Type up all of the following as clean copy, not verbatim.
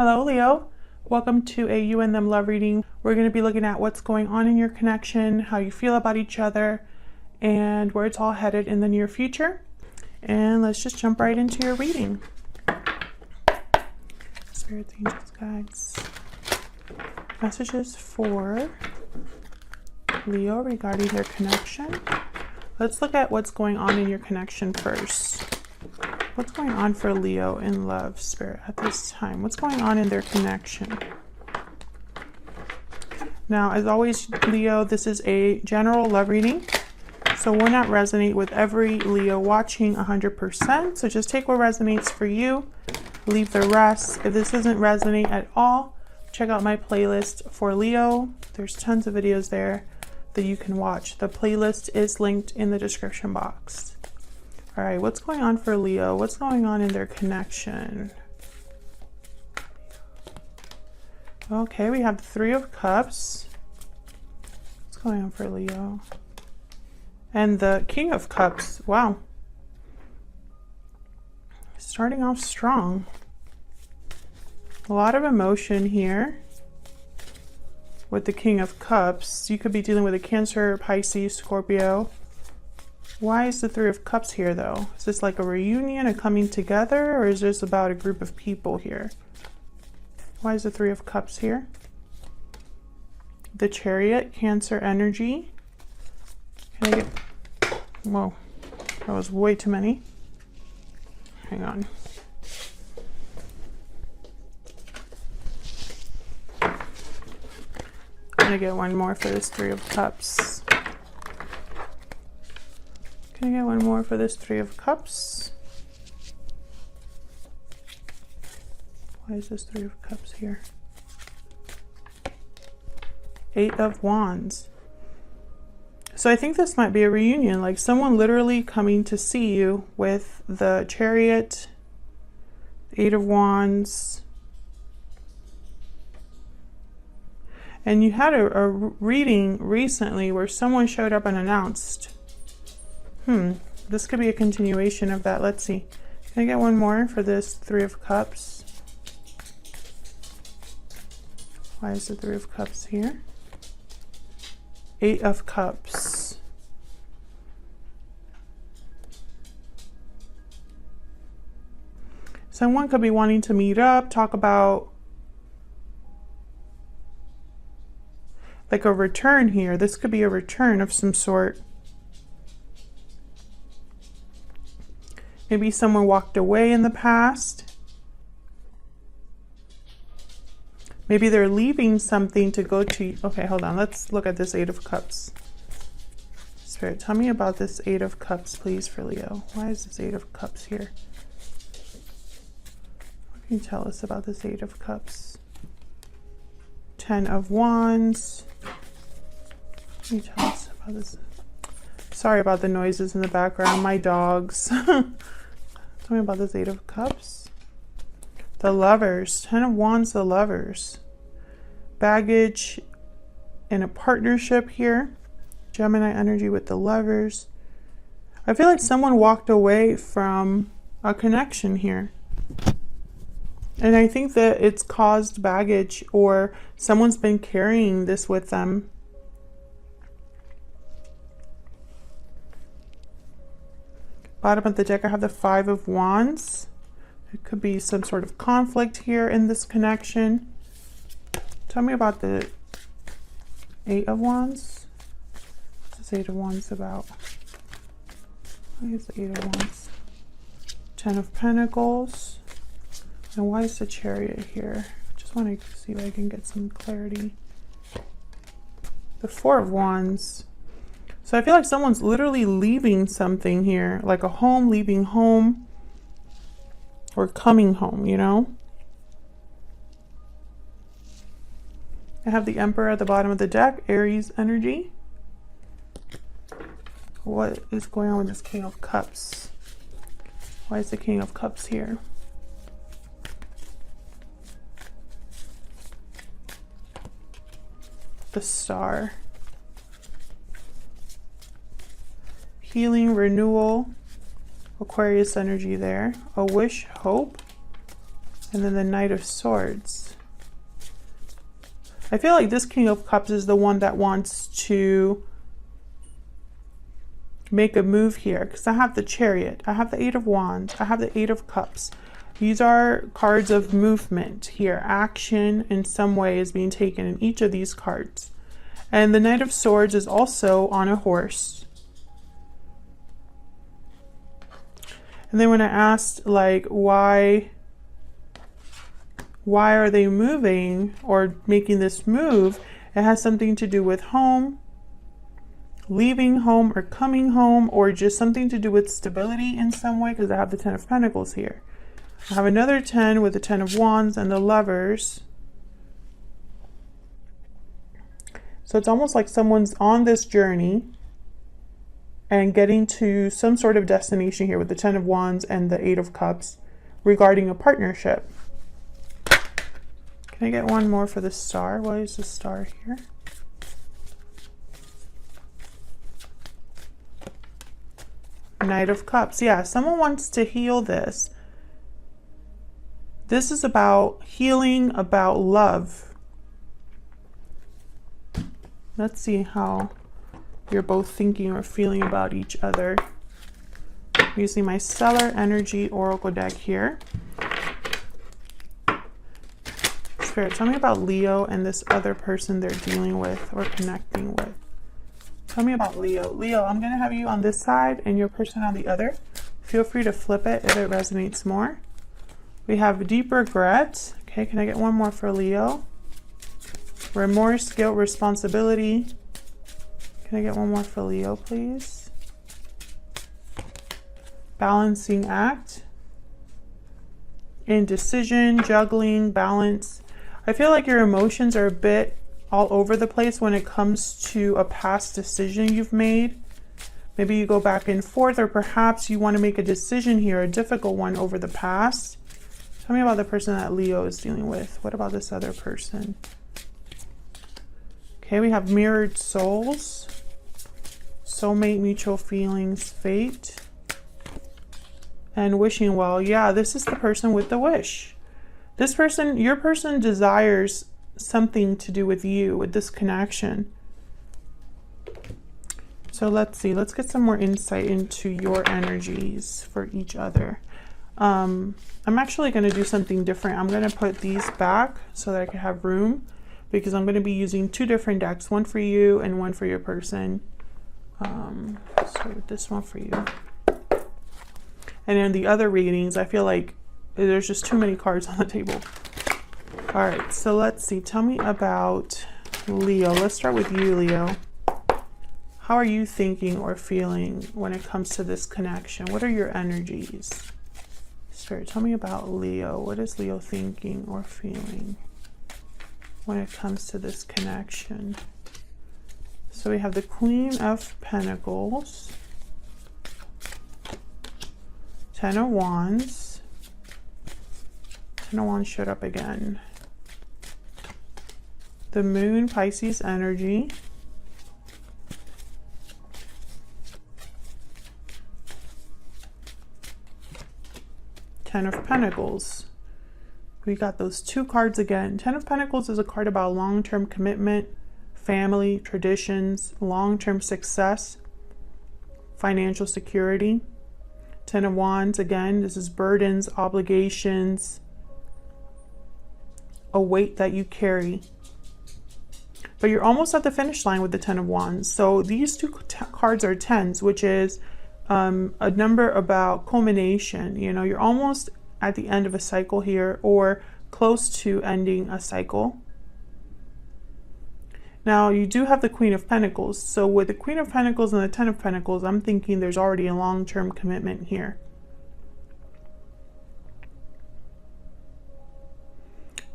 Hello, Leo. Welcome to a You and Them love reading. We're going to be looking at what's going on in your connection, how you feel about each other, and where it's all headed in the near future. And let's just jump right into your reading. Spirits, angels, guides. Messages for Leo regarding their connection. Let's look at what's going on in your connection first. What's going on for Leo in love, Spirit, at this time? What's going on in their connection? Now, as always, Leo, this is a general love reading, so will not resonate with every Leo watching 100%. So just take what resonates for you, leave the rest. If this doesn't resonate at all, check out my playlist for Leo. There's tons of videos there that you can watch. The playlist is linked in the description box. All right, what's going on for Leo? What's going on in their connection? Okay, we have the Three of Cups. What's going on for Leo? And the King of Cups. Wow. Starting off strong. A lot of emotion here with the King of Cups. You could be dealing with a Cancer, Pisces, Scorpio. Why is the Three of Cups here, though? Is this like a reunion, a coming together, or is this about a group of people here? Why is the Three of Cups here? The Chariot, Cancer energy. Can I get... Whoa, that was way too many. Hang on. I'm gonna get one more for this Three of Cups. Can I get one more for this Three of Cups? Why is this Three of Cups here? Eight of Wands. So I think this might be a reunion, like someone literally coming to see you with the Chariot, Eight of Wands. And you had a reading recently where someone showed up unannounced. This could be a continuation of that. Let's see. Can I get one more for this Three of Cups? Why is the Three of Cups here? Eight of Cups. Someone could be wanting to meet up, talk about like a return here. This could be a return of some sort. Maybe someone walked away in the past. Maybe they're leaving something to go to. Okay, hold on. Let's look at this Eight of Cups. Spirit, tell me about this Eight of Cups, please, for Leo. Why is this Eight of Cups here? What can you tell us about this Eight of Cups? Ten of Wands. What can you tell us about this? Sorry about the noises in the background. My dogs. Tell me about this Eight of Cups. The Lovers. Ten of Wands, the Lovers. Baggage in a partnership here. Gemini energy with the Lovers. I feel like someone walked away from a connection here. And I think that it's caused baggage, or someone's been carrying this with them. Bottom of the deck, I have the Five of Wands. It could be some sort of conflict here in this connection. Tell me about the Eight of Wands. What's this Eight of Wands about? Why is the Eight of Wands? Ten of Pentacles. And why is the Chariot here? Just want to see if I can get some clarity. The Four of Wands. So I feel like someone's literally leaving something here, like a home, leaving home, or coming home, you know? I have the Emperor at the bottom of the deck, Aries energy. What is going on with this King of Cups? Why is the King of Cups here? The Star. Healing, renewal, Aquarius energy there. A wish, hope, And then the Knight of Swords. I feel like this King of Cups is the one that wants to make a move here, because I have the Chariot, I have the Eight of Wands, I have the Eight of Cups. These are cards of movement here. Action in some way is being taken in each of these cards. And the Knight of Swords is also on a horse. And then when I asked, like, why are they moving or making this move, it has something to do with home, leaving home or coming home, or just something to do with stability in some way, because I have the Ten of Pentacles here. I have another 10 with the 10 of Wands and the Lovers. So it's almost like someone's on this journey and getting to some sort of destination here with the 10 of Wands and the 8 of Cups regarding a partnership. Can I get one more for the Star? Why is the Star here? Knight of Cups. Yeah, someone wants to heal this. This is about healing, about love. Let's see how you're both thinking or feeling about each other. I'm using my Stellar Energy Oracle deck here. Spirit, tell me about Leo and this other person they're dealing with or connecting with. Tell me about Leo. Leo, I'm going to have you on this side and your person on the other. Feel free to flip it if it resonates more. We have deep regret. Okay, can I get one more for Leo? Remorse, guilt, responsibility. Can I get one more for Leo, please? Balancing act. Indecision, juggling, balance. I feel like your emotions are a bit all over the place when it comes to a past decision you've made. Maybe you go back and forth, or perhaps you want to make a decision here, a difficult one over the past. Tell me about the person that Leo is dealing with. What about this other person? Okay, we have mirrored souls, soulmate, mutual feelings, fate, and wishing well. Yeah, this is the person with the wish. This person, your person desires something to do with you, with this connection. So let's see, let's get some more insight into your energies for each other. I'm actually going to do something different. I'm going to put these back so that I can have room, because I'm going to be using two different decks, one for you and one for your person. So this one for you. And in the other readings, I feel like there's just too many cards on the table. All right, so let's see. Tell me about Leo. Let's start with you, Leo. How are you thinking or feeling when it comes to this connection? What are your energies? Spirit, tell me about Leo. What is Leo thinking or feeling when it comes to this connection? So we have the Queen of Pentacles, 10 of Wands. 10 of Wands showed up again. The Moon, Pisces energy. Ten of Pentacles. We got those two cards again. 10 of Pentacles is a card about long-term commitment, family, traditions, long-term success, financial security. 10 of Wands, again, this is burdens, obligations, a weight that you carry. But you're almost at the finish line with the 10 of Wands. So these two cards are 10s, which is a number about culmination. You know, you're almost at the end of a cycle here, or close to ending a cycle. Now you do have the Queen of Pentacles. So with the Queen of Pentacles and the 10 of Pentacles, I'm thinking there's already a long-term commitment here.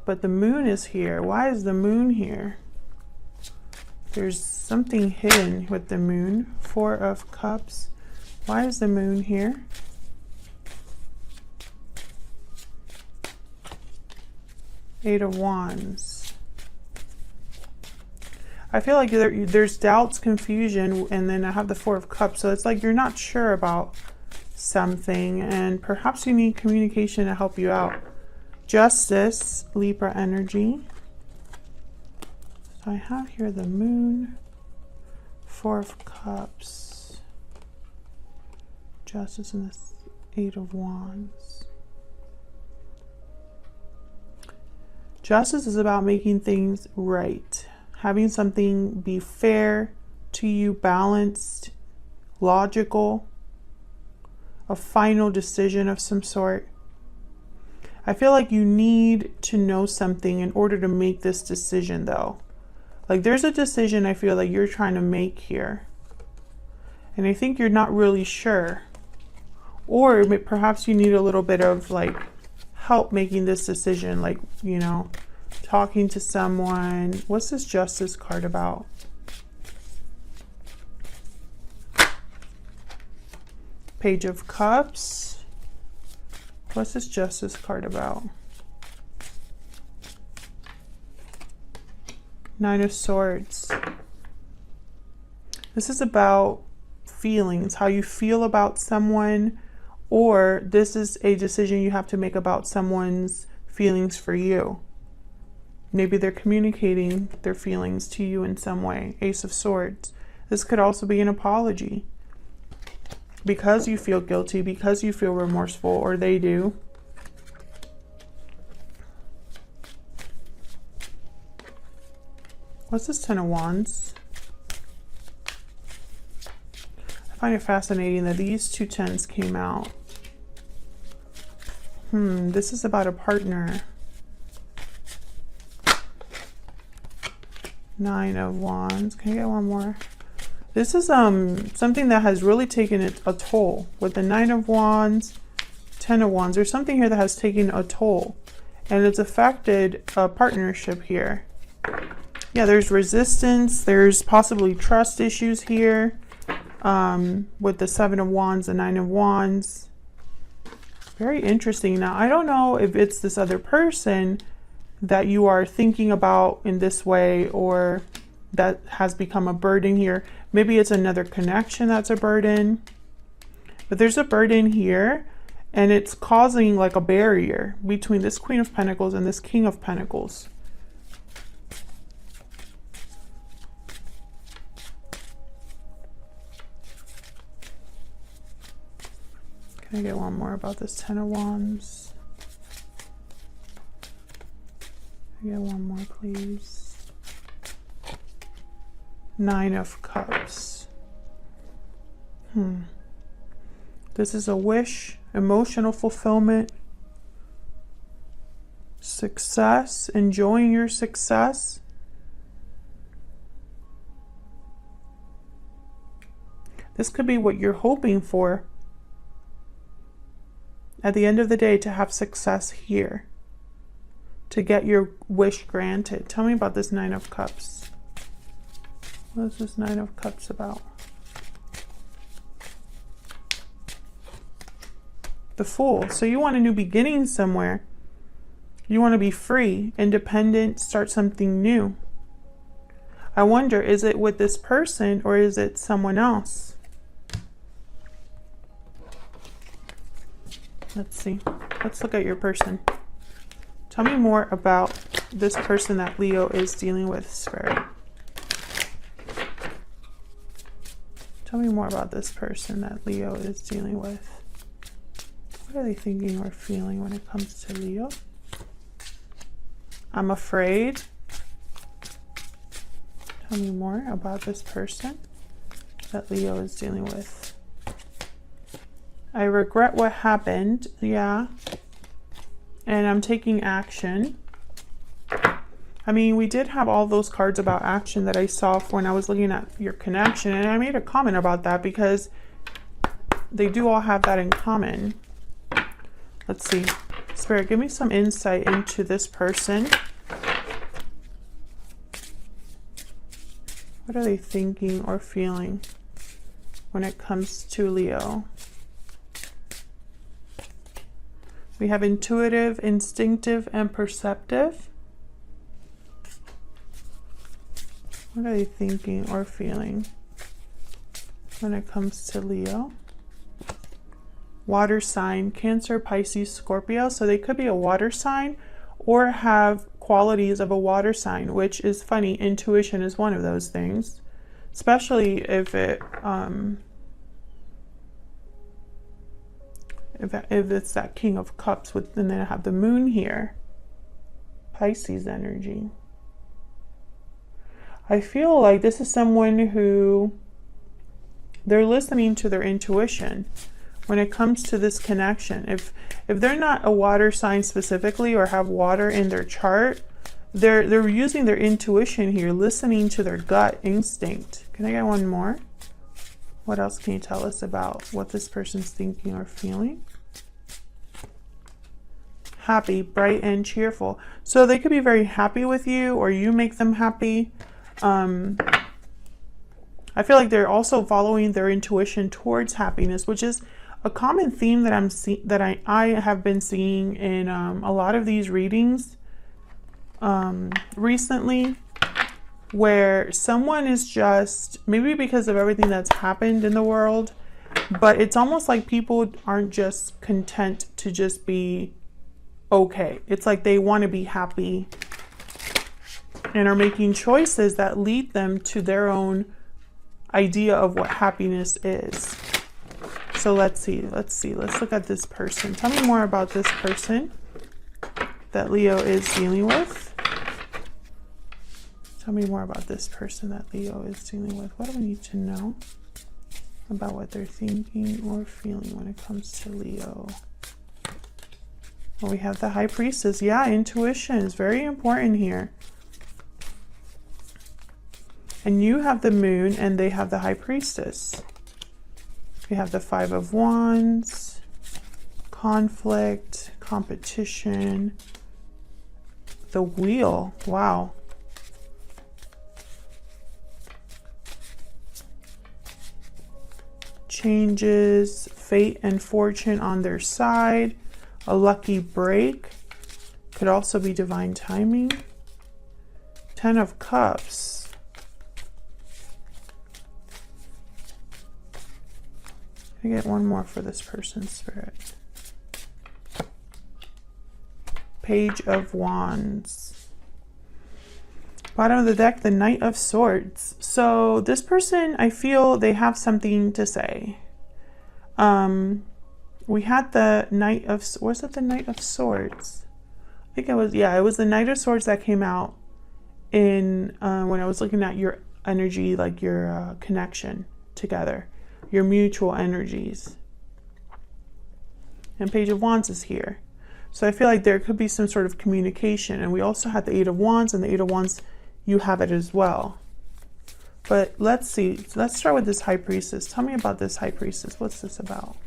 But the Moon is here. Why is the Moon here? There's something hidden with the Moon. 4 of Cups. Why is the Moon here? Eight of Wands. I feel like there's doubts, confusion, and then I have the 4 of Cups. So it's like you're not sure about something, and perhaps you need communication to help you out. Justice, Libra energy. So I have here the Moon, Four of Cups, Justice, and the Eight of Wands. Justice is about making things right, having something be fair to you, balanced, logical, a final decision of some sort. I feel like you need to know something in order to make this decision, though. Like there's a decision I feel like you're trying to make here, and I think you're not really sure, or perhaps you need a little bit of like help making this decision, like, you know, talking to someone. What's this Justice card about? Page of Cups. What's this Justice card about? Nine of Swords. This is about feelings, how you feel about someone, or this is a decision you have to make about someone's feelings for you. Maybe they're communicating their feelings to you in some way. Ace of Swords. This could also be an apology. Because you feel guilty, because you feel remorseful, or they do. What's this Ten of Wands? I find it fascinating that these two tens came out. This is about a partner. Nine of Wands. Can I get one more? This is something that has really taken a toll. With the Nine of Wands, Ten of Wands, there's something here that has taken a toll, and it's affected a partnership here. Yeah, there's resistance. There's possibly trust issues here. With the Seven of Wands, the Nine of Wands. Very interesting. Now, I don't know if it's this other person that you are thinking about in this way, or that has become a burden here. Maybe it's another connection that's a burden. But there's a burden here, and it's causing like a barrier between this Queen of Pentacles and this King of Pentacles. Can I get one more about this Ten of Wands? Can I get one more, please? Nine of Cups. This is a wish, emotional fulfillment, success, enjoying your success. This could be what you're hoping for. At the end of the day, to have success here, to get your wish granted. Tell me about this Nine of Cups. What is this Nine of Cups about? The Fool. So you want a new beginning somewhere. You want to be free, independent, start something new. I wonder, is it with this person or is it someone else? Let's see. Let's look at your person. Tell me more about this person that Leo is dealing with, Spirit. Tell me more about this person that Leo is dealing with. What are they thinking or feeling when it comes to Leo? I'm afraid. Tell me more about this person that Leo is dealing with. I regret what happened, yeah, and I'm taking action. I mean, we did have all those cards about action that I saw when I was looking at your connection, and I made a comment about that because they do all have that in common. Let's see. Spirit, give me some insight into this person. What are they thinking or feeling when it comes to Leo? We have intuitive, instinctive, and perceptive. What are they thinking or feeling when it comes to Leo? water sign, Cancer, Pisces, Scorpio. So they could be a water sign or have qualities of a water sign, which is funny. Intuition is one of those things, especially if it if it's that King of Cups with, and then I have the moon here, Pisces energy. I feel like this is someone who they're listening to their intuition when it comes to this connection. If they're not a water sign specifically or have water in their chart, they're using their intuition here, listening to their gut instinct. Can I get one more? What else can you tell us about what this person's thinking or feeling? Happy, bright, and cheerful. So they could be very happy with you, or you make them happy. I feel like they're also following their intuition towards happiness, which is a common theme that I have been seeing in a lot of these readings recently, where someone is just, maybe because of everything that's happened in the world, but it's almost like people aren't just content to just be okay. It's like they want to be happy and are making choices that lead them to their own idea of what happiness is. So let's look at this person. Tell me more about this person that Leo is dealing with. Tell me more about this person that Leo is dealing with. What do we need to know about what they're thinking or feeling when it comes to Leo? Well, we have the High Priestess. Yeah, intuition is very important here. And you have the Moon and they have the High Priestess. We have the Five of Wands, conflict, competition, the Wheel. Wow. Changes, fate and fortune on their side, a lucky break, could also be divine timing. 10 of Cups. I get one more for this person's spirit. Page of Wands. Bottom of the deck, the Knight of Swords. So this person, I feel they have something to say. We had the Knight of, was it the Knight of Swords? I think it was, yeah, it was the Knight of Swords that came out in, when I was looking at your energy, like your connection together, your mutual energies. And Page of Wands is here. So I feel like there could be some sort of communication. And we also had the Eight of Wands, and the Eight of Wands, you have it as well. But let's see. Let's start with this High Priestess. Tell me about this High Priestess. What's this about?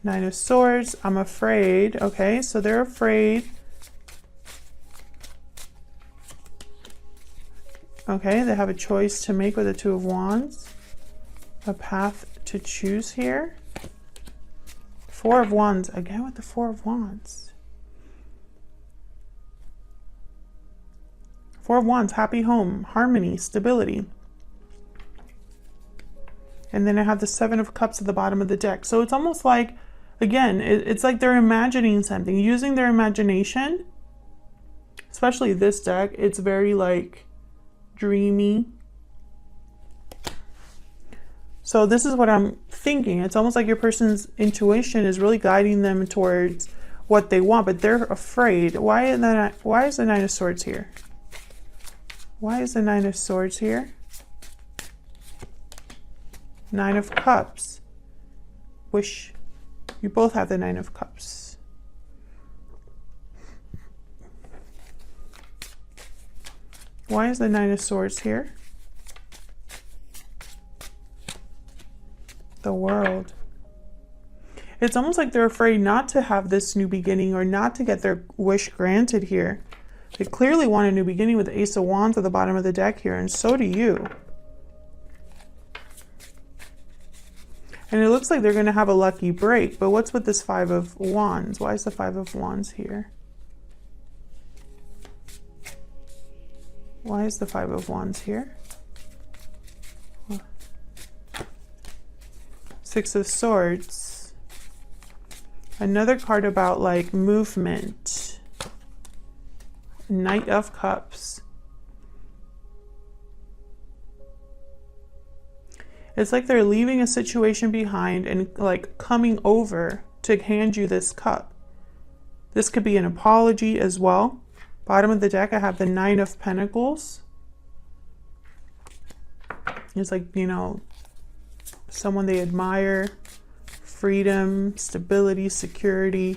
Nine of Swords. I'm afraid. Okay, so they're afraid. Okay, they have a choice to make with the Two of Wands. A path to choose here. Four of Wands. Again with the Four of Wands. Four of Wands, happy home, harmony, stability. And then I have the Seven of Cups at the bottom of the deck. So it's almost like, again, it's like they're imagining something, using their imagination. Especially this deck, it's very like dreamy. So this is what I'm thinking. It's almost like your person's intuition is really guiding them towards what they want, but they're afraid. Why is the Nine of Swords here? Why is the Nine of Swords here? Nine of Cups. Wish you both have the Nine of Cups. Why is the Nine of Swords here? The World. It's almost like they're afraid not to have this new beginning or not to get their wish granted here. They clearly want a new beginning with the Ace of Wands at the bottom of the deck here, and so do you. And it looks like they're going to have a lucky break, but what's with this Five of Wands? Why is the Five of Wands here? Why is the Five of Wands here? Six of Swords. Another card about like movement. Knight of Cups. It's like they're leaving a situation behind and like coming over to hand you this cup. This could be an apology as well. Bottom of the deck, I have the Nine of Pentacles. It's like, you know, someone they admire, freedom, stability, security.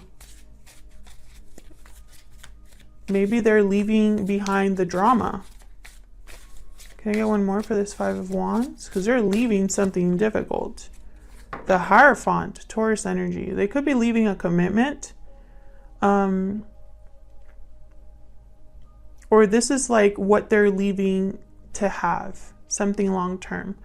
Maybe they're leaving behind the drama. Can I get one more for this Five of Wands? Because they're leaving something difficult. The Hierophant, Taurus energy. They could be leaving a commitment. Or this is like what they're leaving to have. Something long term.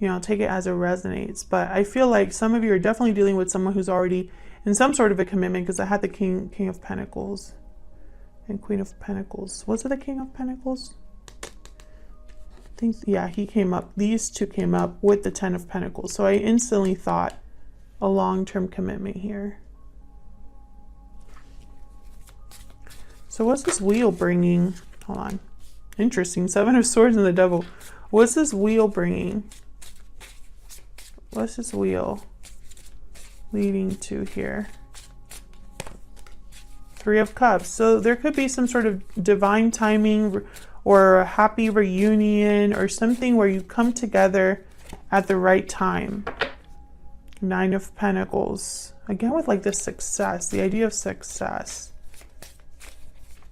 You know, take it as it resonates. But I feel like some of you are definitely dealing with someone who's already in some sort of a commitment, because I had the King of Pentacles and Queen of Pentacles. Was it the King of Pentacles? Yeah, he came up. These two came up with the Ten of Pentacles. So I instantly thought a long-term commitment here. So what's this wheel bringing? Hold on. Interesting. Seven of Swords and the Devil. What's this wheel bringing? What's this wheel leading to here? Three of Cups. So there could be some sort of divine timing or a happy reunion or something where you come together at the right time. Nine of Pentacles. Again with like the success, the idea of success.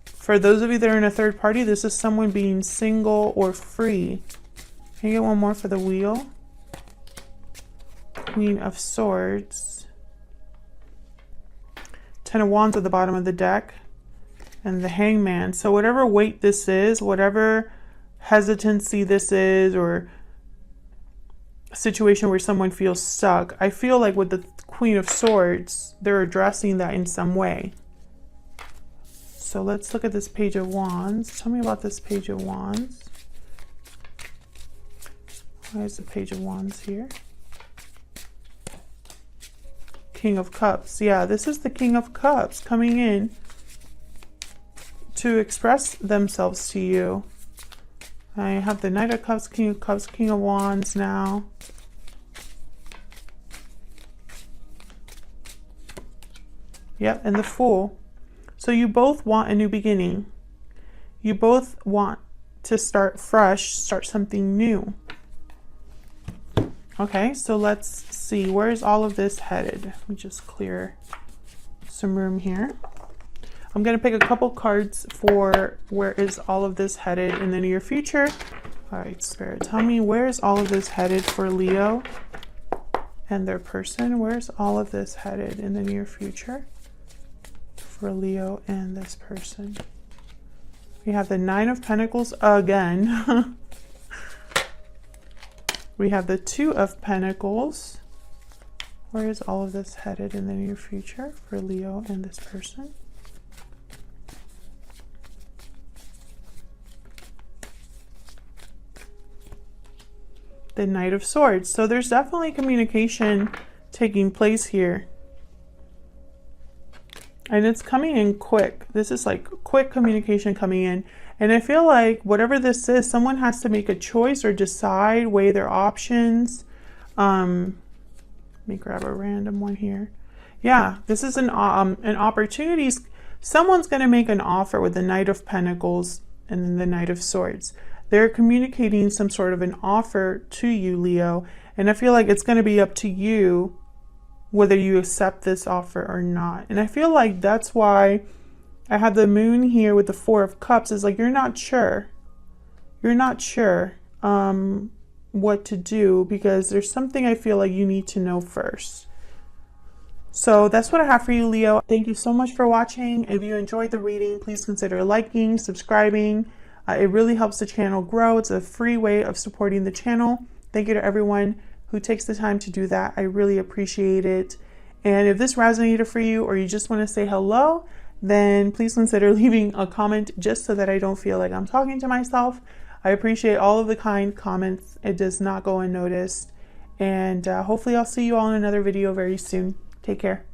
For those of you that are in a third party, this is someone being single or free. Can you get one more for the wheel? Queen of Swords. Ten of Wands at the bottom of the deck. And the Hangman. So whatever weight this is, whatever hesitancy this is, or a situation where someone feels stuck, I feel like with the Queen of Swords, they're addressing that in some way. So let's look at this Page of Wands. Tell me about this Page of Wands. Why is the Page of Wands here? King of Cups. Yeah, this is the King of Cups coming in to express themselves to you. I have the Knight of Cups, King of Wands now. Yep, and the Fool. So you both want a new beginning. You both want to start fresh, start something new. Okay, so let's see. Where is all of this headed? Let me just clear some room here. I'm going to pick a couple cards for where is all of this headed in the near future. All right, Spirit, tell me, where is all of this headed for Leo and their person? Where's all of this headed in the near future for Leo and this person? We have the Nine of Pentacles again. We have the Two of Pentacles. Where is all of this headed in the near future for Leo and this person? The Knight of Swords. So there's definitely communication taking place here. And it's coming in quick. This is like quick communication coming in. And I feel like whatever this is, someone has to make a choice or decide, weigh their options. Let me grab a random one here. Yeah, this is an opportunity. Someone's going to make an offer with the Knight of Pentacles and then the Knight of Swords. They're communicating some sort of an offer to you, Leo. And I feel like it's going to be up to you whether you accept this offer or not. And I feel like that's why I have the Moon here with the Four of Cups. Is like you're not sure. You're not sure what to do, because there's something I feel like you need to know first. So that's what I have for you, Leo. Thank you so much for watching. If you enjoyed the reading, please consider liking, subscribing. It really helps the channel grow. It's a free way of supporting the channel. Thank you to everyone who takes the time to do that. I really appreciate it. And if this resonated for you, or you just want to say hello, then please consider leaving a comment, just so that I don't feel like I'm talking to myself. I appreciate all of the kind comments. It does not go unnoticed. And hopefully I'll see you all in another video very soon. Take care.